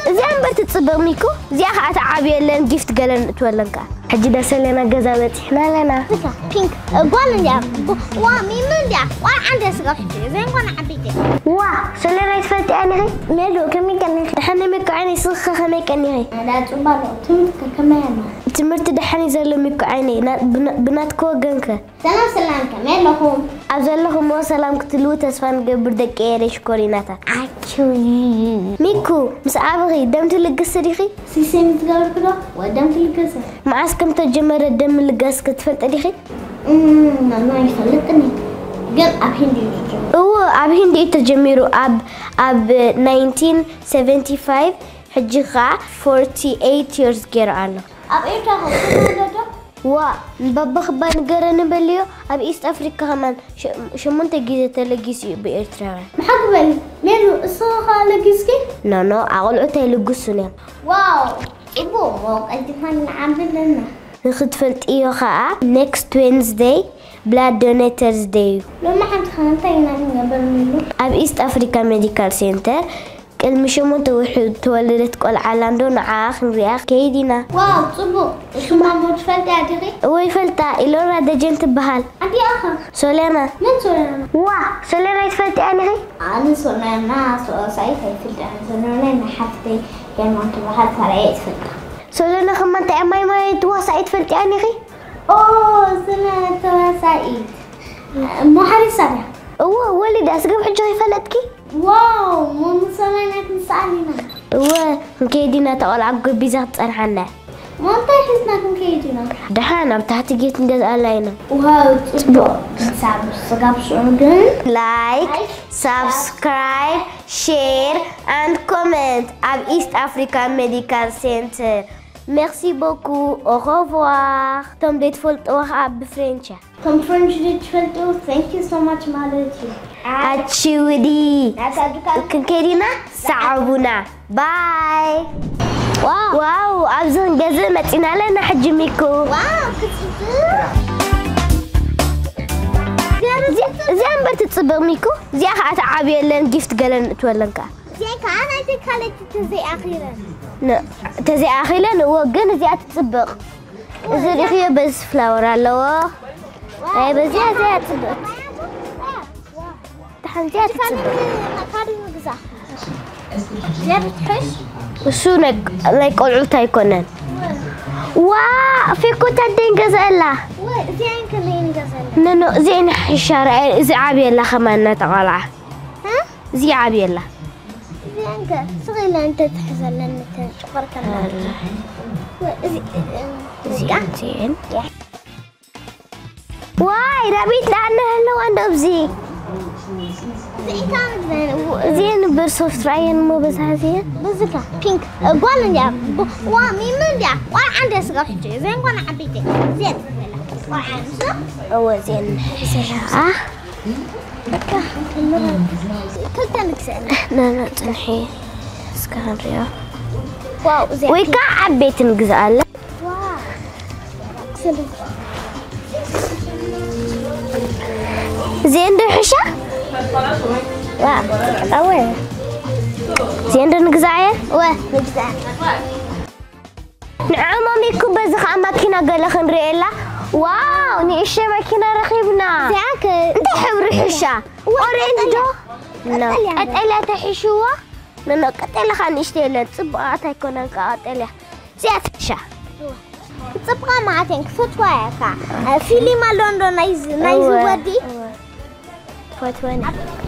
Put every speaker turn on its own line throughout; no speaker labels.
زي عم بتتصبغ ميكو زي أخا تعبي لين جفت قالن تولنكا حجي دا سلينا جزابت إحنا لنا
بينك قول يا وامي من يا وعندي سقفتي زين وانا عبيتي
سلينا يتفتي أنا
ميلو كمي كان
حنا ميكو عيني صخة خمي كاني
لا تبالو تمتك كمان
تمرت دحني زلو ميكو عيني بنات كو جنكا
سلام كمان لهم
أزلهم وسلام كتلو تسفان قبر دكيري شكوريناتا ميكو مس عابغي دم تلقس ريخي
سيسي متقابل كده ودم تلقس
معاس كم تجمر الدم اللقاس كتفلت ريخي
ما يفلتني قال أب هندي
أب هندي تجميرو أب 1975 حجيخا 48 years غير عنه
أب إيه تاخذ
بابا خبان قرن بليو أب إيست أفريقيا كمان شمونت جيزة تلاقيسي بإيرترا
محقبل ميلو الصوخة لقيسكي
نو أقول أتى لقصني
واو إبو أنت فان عاملنا
نخد فلت إيو خاء next Wednesday blood donators day
لو ما حد خانتينا من قبل ميلو
أب إيست أفريقيا ميديكال سنتر المشمون توحد تولدت كل علاندو نعاخ نرياخ كيدينا
واو صبو شو ما موت فلتا عدري
وي فلتا إلورا دجنت بهال
عندي آخر
سولينا
من سولينا
سولينا يتفلتي أنا غي
أنا سولينا سايفة يتفلتا سولينا حفتي كان مانتو بهال فرعي يتفلتا
سولينا خمانت أماي ما يتواسع يتفلتي أنا غي
سولينا تواسعيد مو حريصة
ولد أسقف حجو يفلتكي
واو مو سولينا تنسألينا
كيدينا تقول عقب بيزات أنحنا
ما انت حسنا كيدينا
دحانا بتاعتي جيت ندز علينا
وهاو تصبو
لايك سبسكرايب شير and comment at East Africa Medical Center. Merci beaucoup. Au revoir. Tom dit voelt ook op French.
Tom French dit voelt. Thank you so much, Malati.
Achudi. Kerina Saabuna. Bye. واو أبزون جزمت إن علينا حج ميكو
واو
زي عم بتتصبغ ميكو زي أخا تعبي لين جفت قالن تولنكا
زي كأنا تكلت تزي أخيرا
تزي أخيرا وقنا زي تتصبغ زي ريخي بس فلاور اللوا أي بس زي تتصبغ تحن زي تتصبغ
زي بتحش
وشونك لايك قلعوتا يكونن في كوتا دين غزالا
زين كلين غزالا
نو زين حشار زي عابي الله خماننا تقالع زي عابي الله
زين صغير انت تحزن لان تشكرك
زين واي ربيت لعنه هلا وانت بزي زين برسوفت راين مو بس هذه
بزكا بينك قول يا وامي من يا وعندي سقفتي زين وانا عبيتي زين
هو زين
كل تنك سألنا
لا تنحي سكان ريا
واو زين
ويكا عبيت نقزال
واو
زين دحشة
أول
زين نقزايا
نقزا
نعم ميكو بزخ أماكن قال خنريلا واو نيش ماكينة رخيبنا
زيك
انت حبر حشة أورينجو لا أتقلها تحشوها لأنه قتلها خان اشتيلن صبقها تكون قاتلها زيت حشة
صبقها معتين فتوى فيلم لندن نايز ودي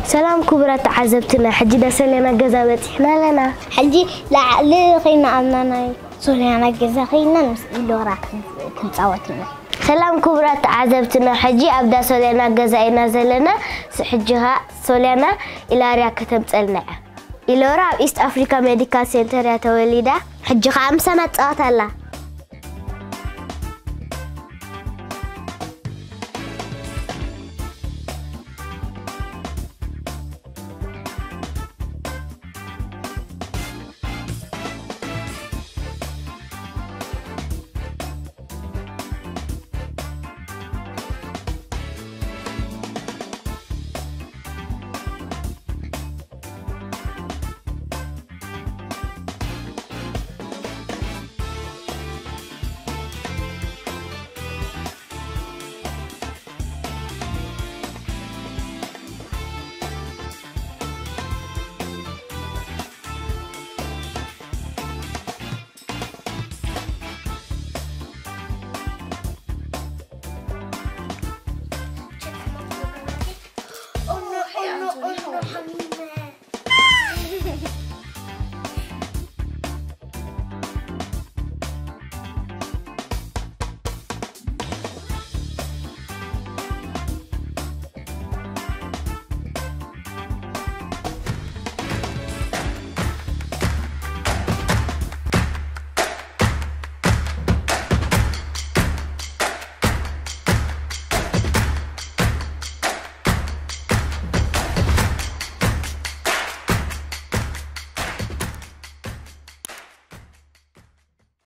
سلام كبرى تعذبتنا حجي دا سلينا جزابت احنا لنا
حجي لا لخينا أننا سلينا جزاخينا نسألو راك كنتصوتنا
سلام كبرى تعذبتنا حجي أبدا سلينا جزاينا زلنا حجها سلينا إلى رياك تمثلنا إلى راب إيست أفريقيا ميديكال سنتر يا توليدا حجها 5 سنة الله